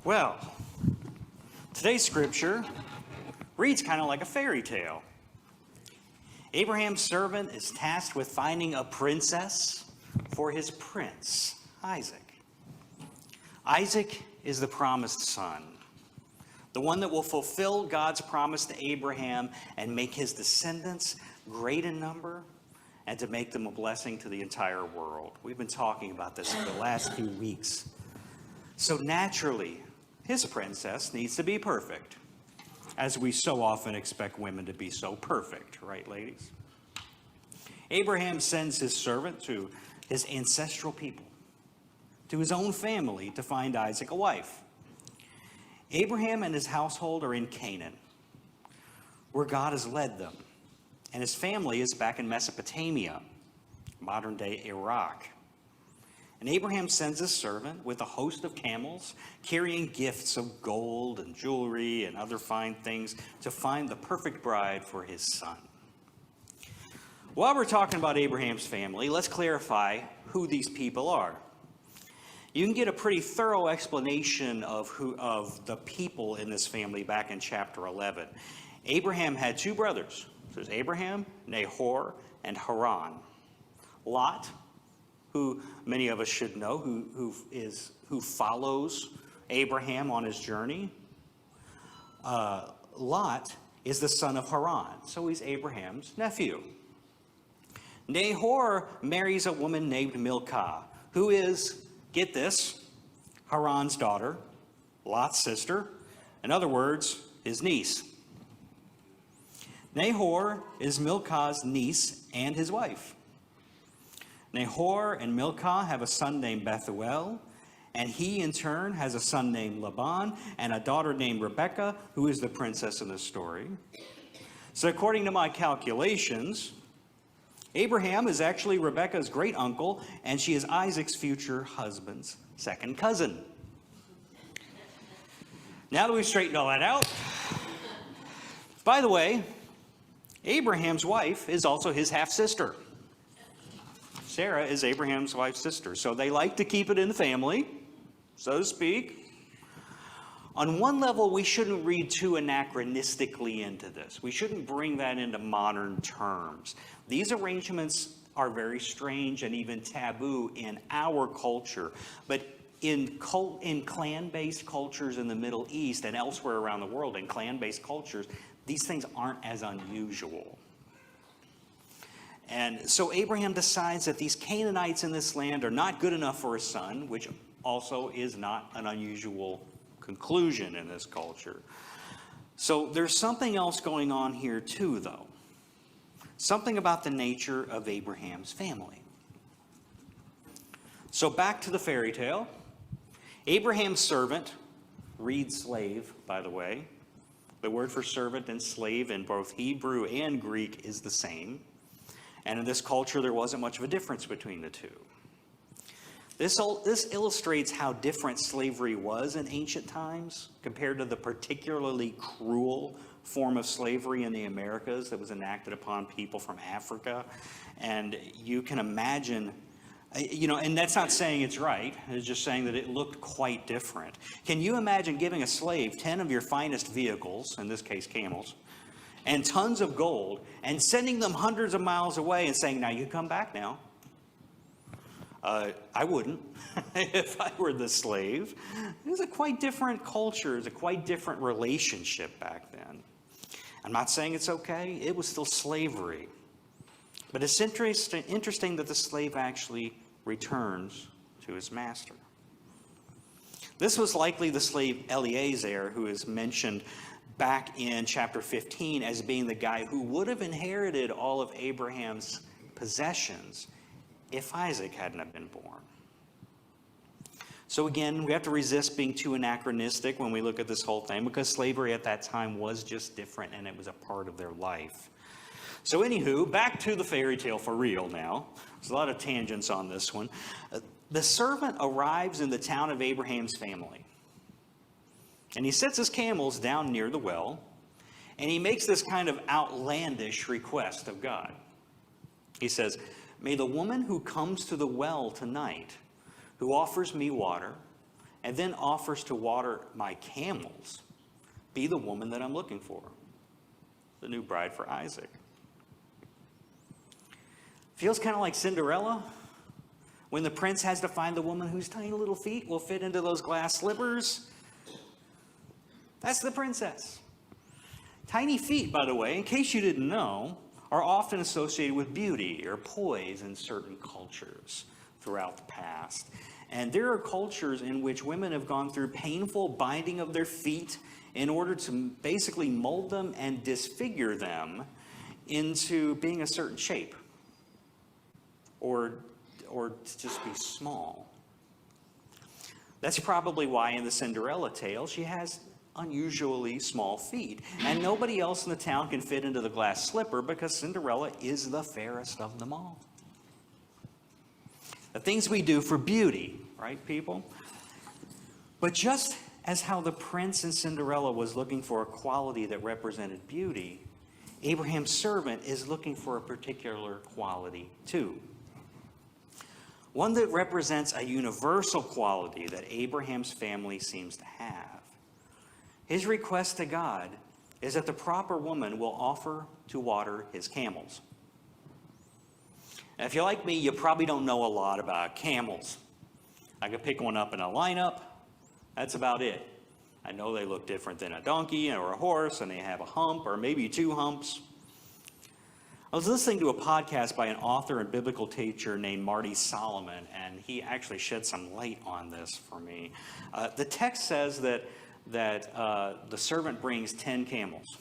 Well, today's scripture reads kind of like a fairy tale. Abraham's servant is tasked with finding a princess for his prince, Isaac. Isaac is the promised son, the one that will fulfill God's promise to Abraham and make his descendants great in number and to make them a blessing to the entire world. We've been talking about this for the last few weeks. So naturally, his princess needs to be perfect, as we so often expect women to be so perfect, right, ladies? Abraham sends his servant to his ancestral people, to his own family, to find Isaac a wife. Abraham and his household are in Canaan, where God has led them, and his family is back in Mesopotamia, modern-day Iraq. And Abraham sends his servant with a host of camels, carrying gifts of gold and jewelry and other fine things to find the perfect bride for his son. While we're talking about Abraham's family, let's clarify who these people are. You can get a pretty thorough explanation of the people in this family back in chapter 11. Abraham had two brothers. There's Abraham, Nahor, and Haran. Lot, who many of us should know, who follows Abraham on his journey. Lot is the son of Haran, so he's Abraham's nephew. Nahor marries a woman named Milcah, who is, get this, Haran's daughter, Lot's sister, in other words, his niece. Nahor is Milcah's niece and his wife. Nahor and Milcah have a son named Bethuel, and he in turn has a son named Laban and a daughter named Rebekah, who is the princess in the story. So according to my calculations, Abraham is actually Rebekah's great uncle, and she is Isaac's future husband's second cousin. Now that we've straightened all that out, by the way, Abraham's wife is also his half-sister. Sarah is Abraham's wife's sister, so they like to keep it in the family, so to speak. On one level, we shouldn't read too anachronistically into this. We shouldn't bring that into modern terms. These arrangements are very strange and even taboo in our culture, but in clan-based cultures in the Middle East and elsewhere around the world, in clan-based cultures, these things aren't as unusual. And so Abraham decides that these Canaanites in this land are not good enough for a son, which also is not an unusual conclusion in this culture. So there's something else going on here too, though. Something about the nature of Abraham's family. So back to the fairy tale. Abraham's servant, read slave, by the way. The word for servant and slave in both Hebrew and Greek is the same. And in this culture, there wasn't much of a difference between the two. This illustrates how different slavery was in ancient times compared to the particularly cruel form of slavery in the Americas that was enacted upon people from Africa. And you can imagine, and that's not saying it's right. It's just saying that it looked quite different. Can you imagine giving a slave 10 of your finest vehicles, in this case camels, and tons of gold, and sending them hundreds of miles away and saying, now you come back now? I wouldn't if I were the slave. It was a quite different culture. It was a quite different relationship back then. I'm not saying it's okay. It was still slavery. But it's interesting that the slave actually returns to his master. This was likely the slave Eliezer, who is mentioned back in chapter 15 as being the guy who would have inherited all of Abraham's possessions if Isaac hadn't have been born. So again, we have to resist being too anachronistic when we look at this whole thing, because slavery at that time was just different and it was a part of their life. So anywho, back to the fairy tale for real now. There's a lot of tangents on this one. The servant arrives in the town of Abraham's family. And he sets his camels down near the well, and he makes this kind of outlandish request of God. He says, "May the woman who comes to the well tonight, who offers me water, and then offers to water my camels, be the woman that I'm looking for, the new bride for Isaac. Feels kind of like Cinderella, when the prince has to find the woman whose tiny little feet will fit into those glass slippers. That's the princess. Tiny feet, by the way, in case you didn't know, are often associated with beauty or poise in certain cultures throughout the past. And there are cultures in which women have gone through painful binding of their feet in order to basically mold them and disfigure them into being a certain shape, or to just be small. That's probably why in the Cinderella tale she has unusually small feet. And nobody else in the town can fit into the glass slipper because Cinderella is the fairest of them all. The things we do for beauty, right, people? But just as how the prince in Cinderella was looking for a quality that represented beauty, Abraham's servant is looking for a particular quality too. One that represents a universal quality that Abraham's family seems to have. His request to God is that the proper woman will offer to water his camels. Now, if you're like me, you probably don't know a lot about camels. I could pick one up in a lineup. That's about it. I know they look different than a donkey or a horse, and they have a hump or maybe two humps. I was listening to a podcast by an author and biblical teacher named Marty Solomon, and he actually shed some light on this for me. The text says that the servant brings 10 camels.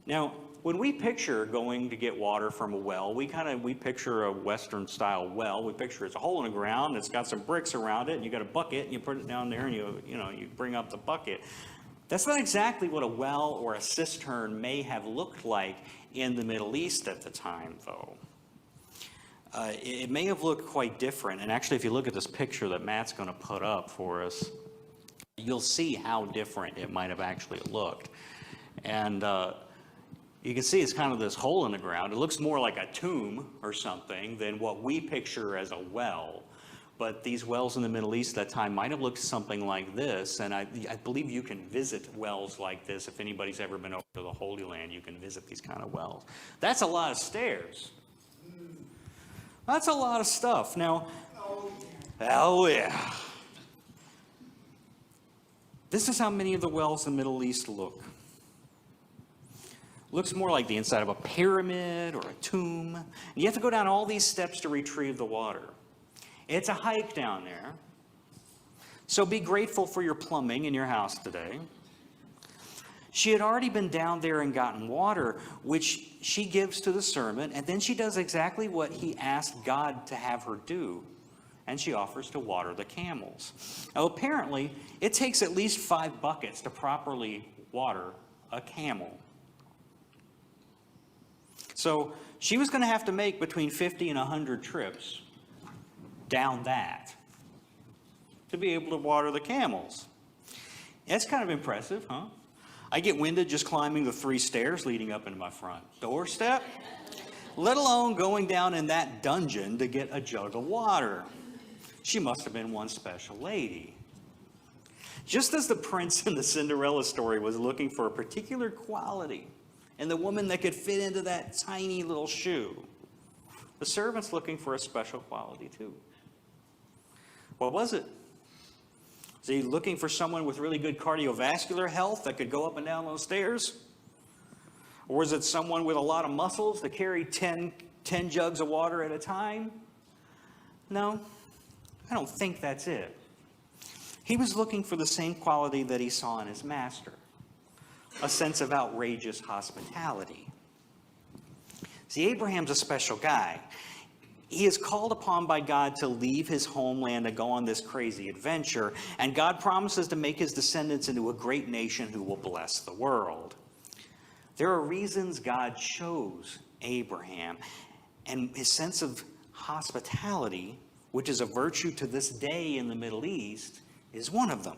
Now, when we picture going to get water from a well, we picture a Western style well. We picture it's a hole in the ground, it's got some bricks around it, and you got a bucket, and you put it down there, and you bring up the bucket. That's not exactly what a well or a cistern may have looked like in the Middle East at the time, though. It may have looked quite different, and actually if you look at this picture that Matt's going to put up for us, you'll see how different it might have actually looked. And you can see it's kind of this hole in the ground. It looks more like a tomb or something than what we picture as a well. But these wells in the Middle East at that time might have looked something like this. And I believe you can visit wells like this. If anybody's ever been over to the Holy Land, you can visit these kind of wells. That's a lot of stairs. That's a lot of stuff. Now, oh yeah. This is how many of the wells in the Middle East look. Looks more like the inside of a pyramid or a tomb. And you have to go down all these steps to retrieve the water. It's a hike down there. So be grateful for your plumbing in your house today. She had already been down there and gotten water, which she gives to the servant, and then she does exactly what he asked God to have her do. And she offers to water the camels. Now, apparently, it takes at least 5 buckets to properly water a camel. So she was going to have to make between 50 and 100 trips down that to be able to water the camels. That's kind of impressive, huh? I get winded just climbing the 3 stairs leading up into my front doorstep, let alone going down in that dungeon to get a jug of water. She must have been one special lady. Just as the prince in the Cinderella story was looking for a particular quality in the woman that could fit into that tiny little shoe, the servant's looking for a special quality too. What was it? Is he looking for someone with really good cardiovascular health that could go up and down those stairs? Or is it someone with a lot of muscles that carry 10 jugs of water at a time? No, I don't think that's it. He was looking for the same quality that he saw in his master, a sense of outrageous hospitality. See, Abraham's a special guy. He is called upon by God to leave his homeland to go on this crazy adventure, and God promises to make his descendants into a great nation who will bless the world. There are reasons God chose Abraham, and his sense of hospitality, which is a virtue to this day in the Middle East, is one of them.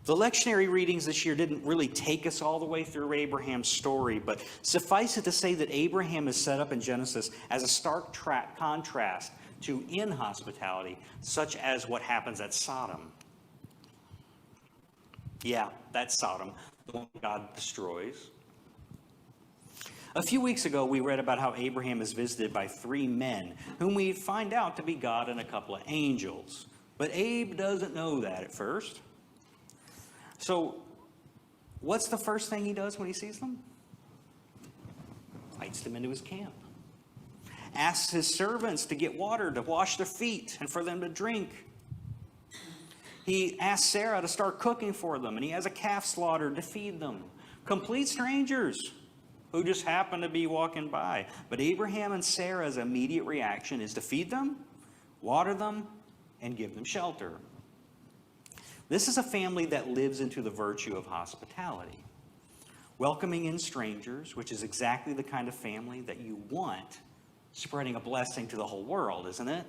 The lectionary readings this year didn't really take us all the way through Abraham's story, but suffice it to say that Abraham is set up in Genesis as a stark contrast to inhospitality, such as what happens at Sodom. Yeah, that's Sodom, the one God destroys. A few weeks ago, we read about how Abraham is visited by 3 men, whom we find out to be God and a couple of angels. But Abe doesn't know that at first. So, what's the first thing he does when he sees them? Invites them into his camp. Asks his servants to get water to wash their feet and for them to drink. He asks Sarah to start cooking for them, and he has a calf slaughtered to feed them. Complete strangers who just happen to be walking by. But Abraham and Sarah's immediate reaction is to feed them, water them, and give them shelter. This is a family that lives into the virtue of hospitality. Welcoming in strangers, which is exactly the kind of family that you want, spreading a blessing to the whole world, isn't it?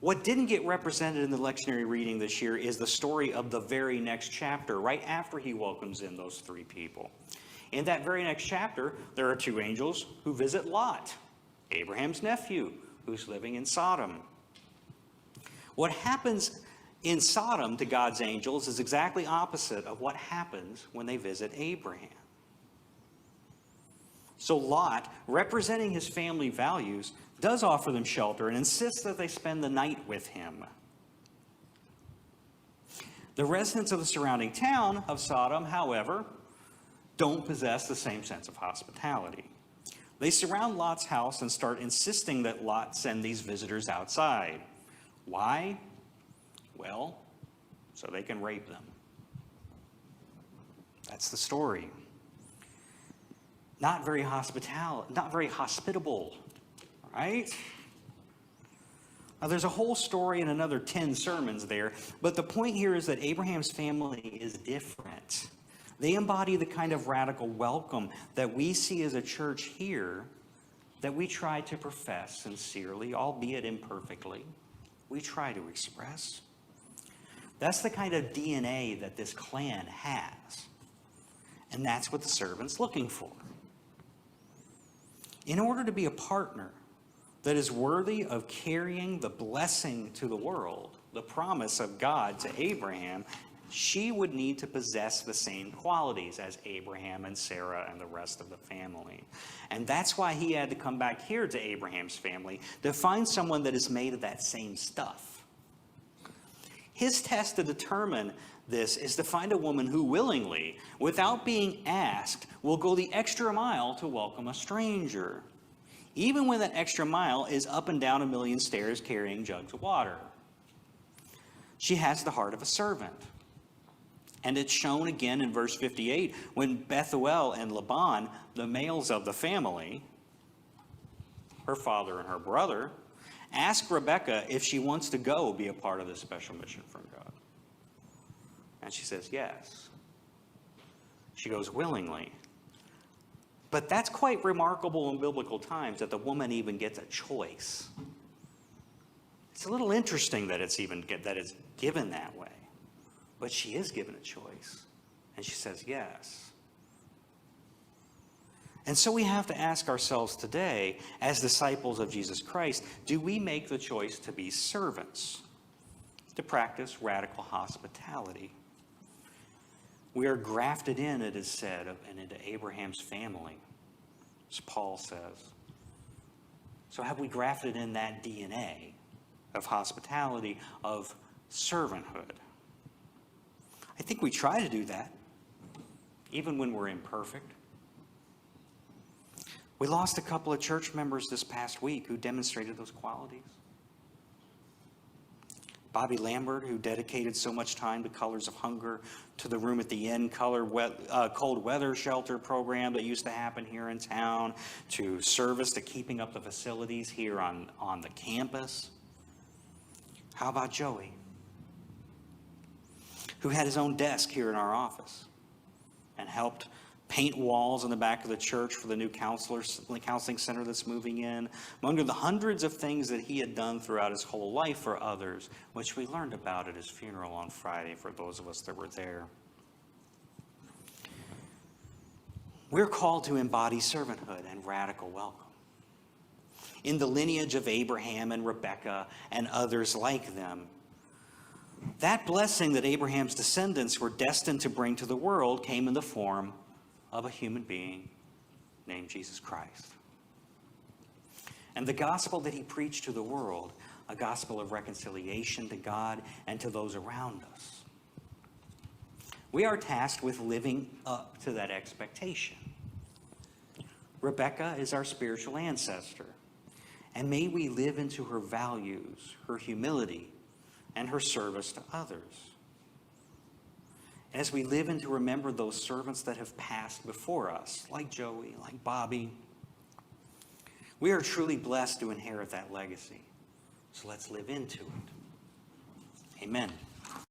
What didn't get represented in the lectionary reading this year is the story of the very next chapter, right after he welcomes in those 3 people. In that very next chapter, there are 2 angels who visit Lot, Abraham's nephew, who's living in Sodom. What happens in Sodom to God's angels is exactly opposite of what happens when they visit Abraham. So Lot, representing his family values, does offer them shelter and insists that they spend the night with him. The residents of the surrounding town of Sodom, however, don't possess the same sense of hospitality. They surround Lot's house and start insisting that Lot send these visitors outside. Why? Well, so they can rape them. That's the story. Not very hospitable, right? Now, there's a whole story and another 10 sermons there, but the point here is that Abraham's family is different. They embody the kind of radical welcome that we see as a church here that we try to profess sincerely, albeit imperfectly. We try to express. That's the kind of DNA that this clan has. And that's what the servant's looking for. In order to be a partner that is worthy of carrying the blessing to the world, the promise of God to Abraham, she would need to possess the same qualities as Abraham and Sarah and the rest of the family. And that's why he had to come back here to Abraham's family to find someone that is made of that same stuff. His test to determine this is to find a woman who willingly, without being asked, will go the extra mile to welcome a stranger, even when that extra mile is up and down a million stairs carrying jugs of water. She has the heart of a servant. And it's shown again in verse 58 when Bethuel and Laban, the males of the family, her father and her brother, ask Rebekah if she wants to go be a part of this special mission from God. And she says yes. She goes willingly. But that's quite remarkable in biblical times that the woman even gets a choice. It's a little interesting that it's given that way. But she is given a choice. And she says yes. And so we have to ask ourselves today, as disciples of Jesus Christ, do we make the choice to be servants, to practice radical hospitality? We are grafted in, it is said, and into Abraham's family, as Paul says. So have we grafted in that DNA of hospitality, of servanthood? I think we try to do that, even when we're imperfect. We lost a couple of church members this past week who demonstrated those qualities. Bobby Lambert, who dedicated so much time to Colors of Hunger, to the Room at the Inn cold weather shelter program that used to happen here in town, to service to keeping up the facilities here on the campus. How about Joey, who had his own desk here in our office and helped paint walls in the back of the church for the new counseling center that's moving in, among the hundreds of things that he had done throughout his whole life for others, which we learned about at his funeral on Friday for those of us that were there. We're called to embody servanthood and radical welcome. in the lineage of Abraham and Rebekah and others like them. That blessing that Abraham's descendants were destined to bring to the world came in the form of a human being named Jesus Christ. And the gospel that he preached to the world, a gospel of reconciliation to God and to those around us. We are tasked with living up to that expectation. Rebekah is our spiritual ancestor, and may we live into her values, her humility, and her service to others. As we live and to remember those servants that have passed before us, like Joey, like Bobby, we are truly blessed to inherit that legacy. So let's live into it. Amen.